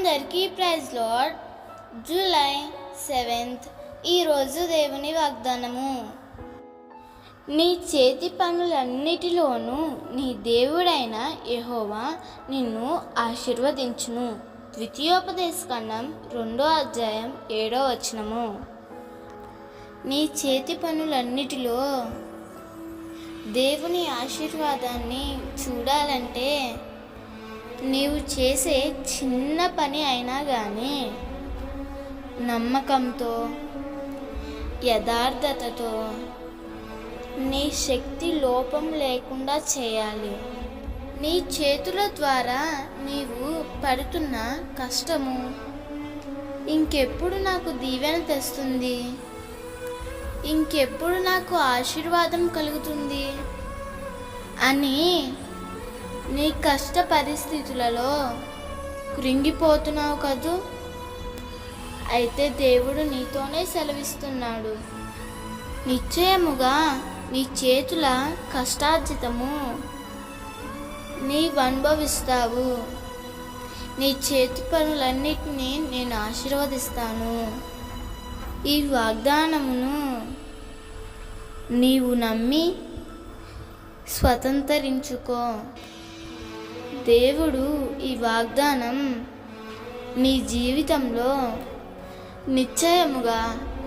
అందరికీ praise lord. July 7th ఈరోజు దేవుని వాగ్దానము. నీ చేతి పనులన్నిటిలోనూ నీ దేవుడైన యెహోవా నిన్ను ఆశీర్వదించును. ద్వితీయోపదేశకాండం 2:7. నీ చేతి పనులన్నిటిలో దేవుని ఆశీర్వాదాన్ని చూడాలంటే నీవు చేసే చిన్న పని అయినా కానీ నమ్మకంతో, యథార్థతతో, నీ శక్తి లోపం లేకుండా చేయాలి. నీ చేతుల ద్వారా నీవు పడుతున్న కష్టము ఇంకెప్పుడు నాకు దీవెన తెస్తుంది, ఇంకెప్పుడు నాకు ఆశీర్వాదం కలుగుతుంది అని నీ కష్ట పరిస్థితులలో కృంగిపోతున్నావు కదూ. అయితే దేవుడు నీతోనే సెలవిస్తున్నాడు. నిశ్చయముగా నీ చేతుల కష్టార్జితము నీవు అనుభవిస్తావు. నీ చేతి పనులన్నిటినీ నేను ఆశీర్వదిస్తాను. ఈ వాగ్దానమును నీవు నమ్మి స్వతంత్రించుకో. దేవుడు ఈ వాగ్దానం నీ జీవితంలో నిశ్చయముగా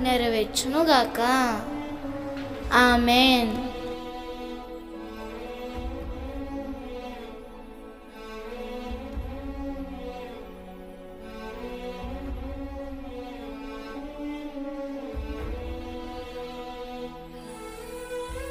నెరవేర్చునుగాక. ఆమేన్.